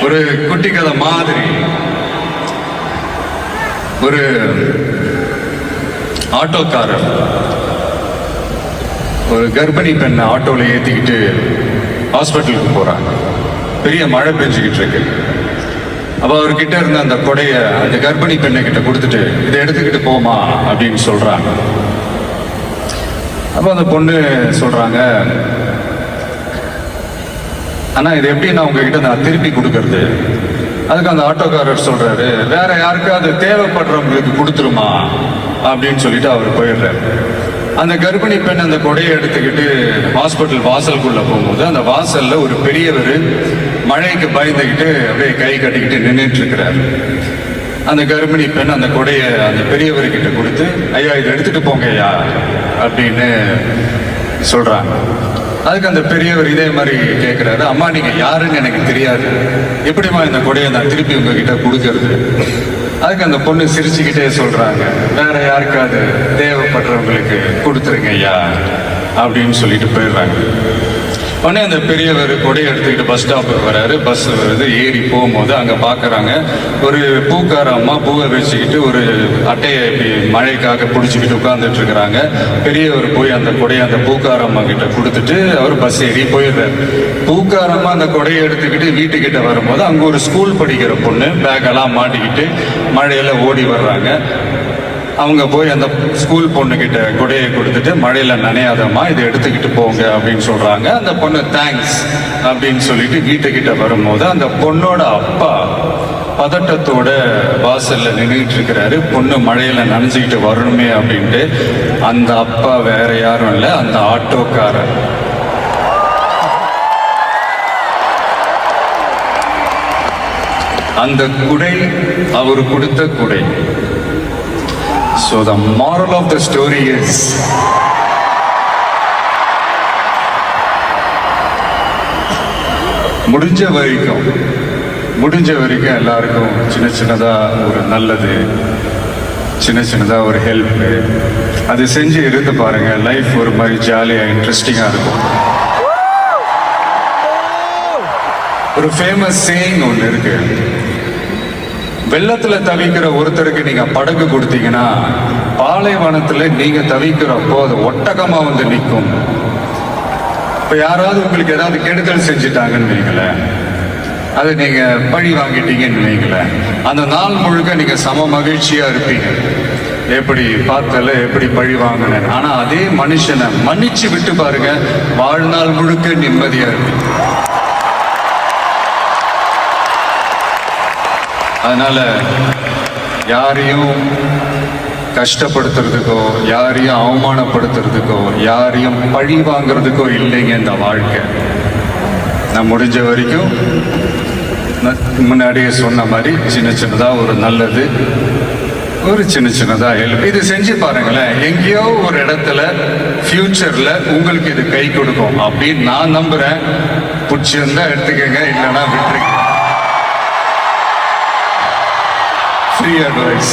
ஒரு குட்டி கதை மாதிரி ஒரு ஆட்டோக்காரர் ஒரு கர்ப்பிணி பெண்ணை ஆட்டோவில் ஏற்றிக்கிட்டு ஹாஸ்பிட்டலுக்கு போகிறாங்க. பெரிய மழை பெஞ்சுக்கிட்டு இருக்கு. அப்போ அவர்கிட்ட இருந்த அந்த கொடையை அந்த கர்ப்பிணி பெண்ணை கிட்ட கொடுத்துட்டு இதை எடுத்துக்கிட்டு போமா அப்படின்னு சொல்கிறாங்க. அப்போ அந்த பொண்ணு சொல்கிறாங்க, ஆனால் இது எப்படி நான் உங்ககிட்ட நான் திருப்பி கொடுக்கறது? அதுக்கு அந்த ஆட்டோக்காரர் சொல்கிறாரு, வேற யாருக்காவது தேவைப்படுறவங்களுக்கு கொடுத்துருமா அப்படின்னு சொல்லிட்டு அவர் போயிடுறாரு. அந்த கர்ப்பிணி பெண் அந்த கொடையை எடுத்துக்கிட்டு ஹாஸ்பிட்டல் வாசலுக்குள்ள போகும்போது அந்த வாசல்ல ஒரு பெரியவர் மழைக்கு பயந்துக்கிட்டு அப்படியே கை கட்டிக்கிட்டு நின்றுட்டு இருக்கிறார். அந்த கர்ப்பிணி பெண் அந்த கொடையை அந்த பெரியவர்கிட்ட கொடுத்து, ஐயா இதை எடுத்துட்டு போங்க ஐயா அப்படின்னு சொல்றாங்க. அதுக்கு அந்த பெரியவர் இதே மாதிரி கேட்கிறாரு, அம்மா நீங்க யாருன்னு எனக்கு தெரியாது, எப்படிமா இந்த கொடையை நான் திருப்பி உங்ககிட்ட கொடுக்கறது? அதுக்கு அந்த பொண்ணு சிரிச்சுக்கிட்டே சொல்றாங்க, வேற யாருக்காவது தேவைப்படுறவங்களுக்கு கொடுத்துருங்க ஐயா அப்படின்னு சொல்லிட்டு போயிடுறாங்க. உடனே அந்த பெரியவர் கொடையை எடுத்துக்கிட்டு பஸ் ஸ்டாப்புக்கு வராரு. பஸ் வருது, ஏறி போகும்போது அங்கே பார்க்குறாங்க ஒரு பூக்கார அம்மா பூவை வச்சுக்கிட்டு ஒரு அட்டையை இப்படி மழைக்காக பிடிச்சிக்கிட்டு உட்காந்துட்டு இருக்கிறாங்க. பெரியவர் போய் அந்த கொடையை அந்த பூக்கார அம்மா கிட்ட கொடுத்துட்டு அவர் பஸ் ஏறி போயிடுறாரு. பூக்காரம்மா அந்த கொடையை எடுத்துக்கிட்டு வீட்டுக்கிட்ட வரும்போது அங்கே ஒரு ஸ்கூல் படிக்கிற பொண்ணு பேக்கெல்லாம் மாட்டிக்கிட்டு மழையில ஓடி வர்றாங்க. அவங்க போய் அந்த ஸ்கூல் பொண்ணுக்கிட்ட கொடையை கொடுத்துட்டு மழையில நனையாதம்மா இதை எடுத்துக்கிட்டு போங்க அப்படின்னு சொல்றாங்க. அந்த பொண்ணு தேங்க்ஸ் அப்படின்னு சொல்லிட்டு வீட்டுக்கிட்ட வரும்போது அந்த பொண்ணோட அப்பா பதட்டத்தோட வாசல்ல நின்றுட்டு இருக்கிறாரு. பொண்ணு மழையில நனைஞ்சுக்கிட்டு வரணுமே அப்படின்ட்டு. அந்த அப்பா வேற யாரும் இல்லை, அந்த ஆட்டோக்காரர். அந்த குடை அவர் கொடுத்த குடை. So the moral of the story is, முடிஞ்ச வரைக்கும் எல்லாருக்கும் சின்ன சின்னதா ஒரு நல்லது, சின்ன சின்னதா ஒரு ஹெல்ப் அது செஞ்சு இருந்து பாருங்க. லைஃப் ஒரு மாதிரி ஜாலியா இன்ட்ரெஸ்டிங்கா இருக்கும். ஒரு ஃபேமஸ் சேயிங் ஒன்று இருக்கு, வெள்ளத்துல தவிக்கிற ஒருத்தருக்கு நீங்க படகு கொடுத்தீங்கன்னா பாலைவனத்துல நீங்க தவிக்கிறப்போ அது ஒட்டகமா வந்து நிற்கும். இப்ப யாராவது உங்களுக்கு ஏதாவது கெடுதல் செஞ்சுட்டாங்கன்னு வைங்களேன், அது நீங்க பழி வாங்கிட்டீங்கன்னு வைங்களேன், அந்த நாள் முழுக்க நீங்க சம மகிழ்ச்சியா இருப்பீங்க. எப்படி பார்த்தல எப்படி பழி வாங்கினேன். ஆனா அதே மனுஷனை மன்னிச்சு விட்டு பாருங்க, வாழ்நாள் முழுக்க நிம்மதியா இருப்பீங்க. அதனால யாரையும் கஷ்டப்படுத்துறதுக்கோ யாரையும் அவமானப்படுத்துறதுக்கோ யாரையும் பழி வாங்கிறதுக்கோ இல்லைங்க இந்த வாழ்க்கை. நான் முடிஞ்ச வரைக்கும் முன்னாடியே சொன்ன மாதிரி சின்ன சின்னதா ஒரு நல்லது, ஒரு சின்ன சின்னதா ஹெல்ப் இது செஞ்சு பாருங்களேன். எங்கேயோ ஒரு இடத்துல ஃபியூச்சர்ல உங்களுக்கு இது கை கொடுக்கும் அப்படின்னு நான் நம்புறேன். பிடிச்சிருந்தா எடுத்துக்கங்க, இல்லைன்னா விட்டுருங்க. Free advice.